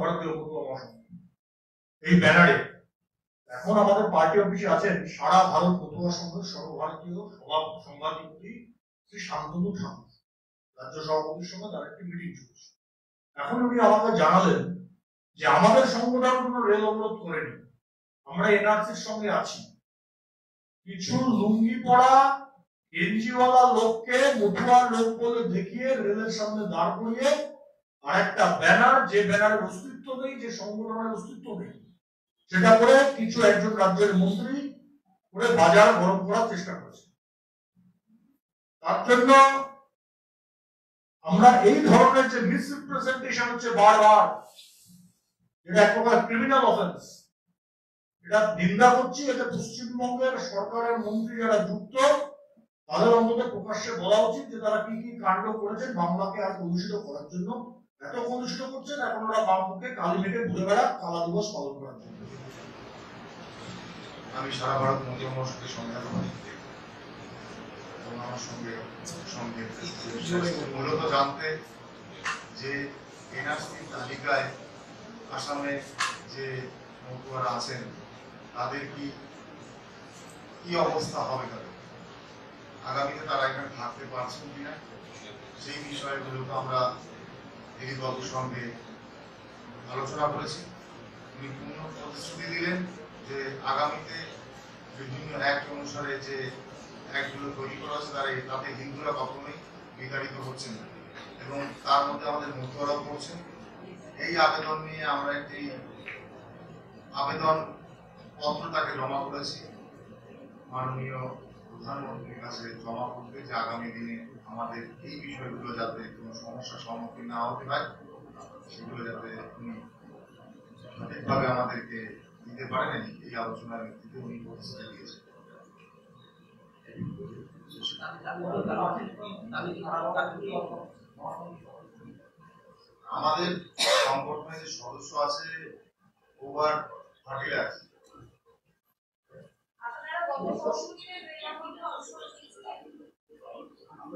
সর্বভারতীয় মতুয়া মহাসংঘ এই ব্যানারে এখন আমাদের পার্টি অফিসে আছেন সারা ভারত মতুয়া সংঘের সর্বভারতীয় সভাধিপতি শ্রী শান্তনু ঠাকুর, রাজ্য সভাপতির সঙ্গে তার একটি মিটিং চলছে। এখন উনি আমাকে জানালেন যে আমাদের সংগঠন কোনো রেল অবরোধ করেনি, আমরা এনআরসির সঙ্গে আছি। কিছু লুঙ্গি পড়া গেঞ্জিওয়ালা লোককে মতুয়া লোক বলে দেখিয়ে রেলের সামনে দাঁড় করিয়ে আর একটা ব্যানার, যে ব্যানারের অস্তিত্ব নেই, যে সংগঠনের অস্তিত্ব নেই, সেটা করে কিছু একজন রাজ্যের মন্ত্রী করে বাজার গরম করার চেষ্টা করেছে। তার জন্য আমরা এই ধরনের যে মিসরিপ্রেজেন্টেশন হচ্ছে বারবার, এটা এক প্রকার ক্রিমিনাল অফেন্স, এটা নিন্দা করছি। এতে পশ্চিমবঙ্গের সরকারের মন্ত্রী যারা যুক্ত তাদের অন্তত প্রকাশ্যে বলা উচিত যে তারা কি কি কাণ্ড করেছেন বাংলাকে আর কলুষিত করার জন্য। এত কলুষিত করছেন, এখন ওরা বামকে কালী মেঘে ঘুরে বেড়া কালা দিবস পালন করার জন্য। আমি সারা ভারত মতুয়া মহাসংঘের সংখ্যালঘু এবং আমার সঙ্গে মূলত জানতে যে এনআরসির তালিকায় আসামে যে মতুয়ারা আছেন তাদের কি অবস্থা হবে, তাদের আগামীতে তারা এখানে থাকতে পারছেন কিনা, সেই বিষয়গুলোকে আমরা দিলীপ বাবুর সঙ্গে আলোচনা করেছি। উনি পূর্ণ প্রতিশ্রুতি দিলেন যে আগামীতে বিভিন্ন অ্যাক্ট অনুসারে যে অ্যাক্টগুলো তৈরি করা হচ্ছে তাতে হিন্দুরা কখনোই বিতাড়িত হচ্ছেন না এবং তার মধ্যে আমাদের মতুয়ারাও পড়ছেন। এই আবেদন নিয়ে আমরা একটি আবেদন পত্র তাকে জমা করেছি মাননীয় প্রধানমন্ত্রীর কাছে জমা করতে, যে আগামী দিনে আমাদের এই বিষয়গুলো যাতে কোনো সমস্যার সম্মুখীন না হতে হয় সেগুলো যাতে উনি সঠিকভাবে আমাদেরকে দিতে পারেন। এই আলোচনার ভিত্তিতে উনি প্রতিশ্রুতি দিয়েছেন। আমাদের সংগঠনের যে সদস্য আছে ওভার 30 লাখ।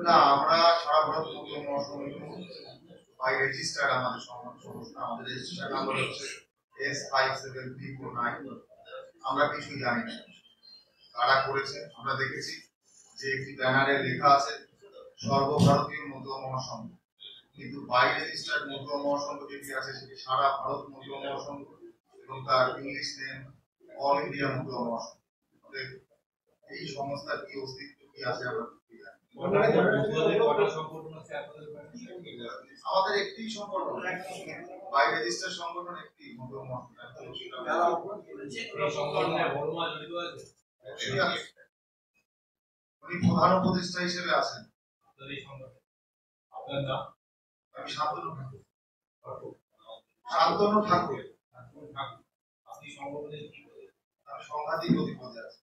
না, আমরা সারা ভারত মতুয়া মহাসংঘ বাই রেজিস্টার্ড আমাদের সংস্থা, আমাদের রেজিস্টার নাম্বার হচ্ছে S573449। আমরা কিছু জানি না কারা করেছে। আমরা দেখেছি যে একটি ব্যানারে লেখা আছে সর্বভারতীয় মতুয়া মহাসংঘ, কিন্তু বাই রেজিস্টার্ড মতুয়া মহাসংঘ যেটি আছে সেটি সারা ভারত মতুয়া মহাসংঘ এবং তার English name all India Matua Mahasangha. এই সংস্থার কি অস্তিত্ব কি আছে আমরা আমাদের একটি সংগঠন, বাই রেজিস্টার সংগঠন একটি মতুয়া মহাসংঘ। উনি প্রধান উপদেষ্টা হিসেবে আছেন। আমি শান্তনু ঠাকুর। শান্তনু ঠাকুর। আপনি সংগঠনের কি পদে? আমি সংঘাতিপতি পদে আছি।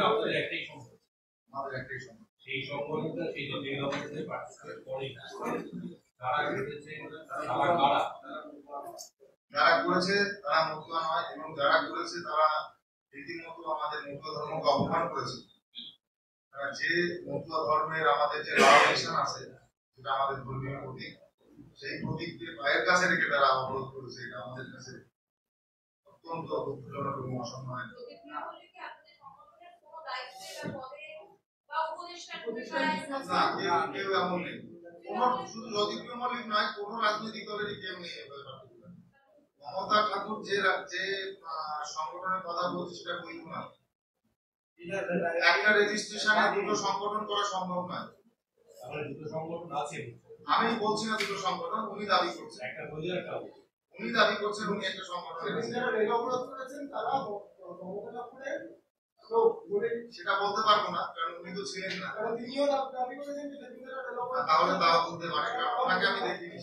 আমাদের একটাই সংগঠন। সেই সংগঠনটা সেই ডেভেলপমেন্টে পার্টিসিপেট করে যারা করেছে তারা মতুয়া নয় এবং যারা করেছে তারা রীতিমতো আমাদের মতুয়া ধর্মকে অপমান করেছে। যে মতুয়া ধর্মের আমাদের যে লাইসেন্স আছে যেটা আমাদের ধর্মীয় প্রতীক, সেই প্রতীককে পায়ের কাছে রেখে তারা অবরোধ করেছে। এটা আমাদের কাছে অত্যন্ত দুঃখজনক এবং অসম্মানের। না, কেউ এমন নেই। শুধু জ্যোতিপ্রিয় মল্লিক নয়, কোন রাজনৈতিক দলেরই কেউ নেই। মমতা ঠাকুর যে সংগঠনের কথা বলছে সেটা বৈধ না। একটা রেজিস্ট্রেশনে দুটো সংগঠন করা সম্ভব নয়। আমি বলছি না দুটো সংগঠন, উনি দাবি করছেন উনি একটা সংগঠন সেটা বলতে পারবো না, কারণ উনি তো ছিলেন না। তাহলে তাও বলতে পারে, কারণ ওনাকে আমি দেখিনি।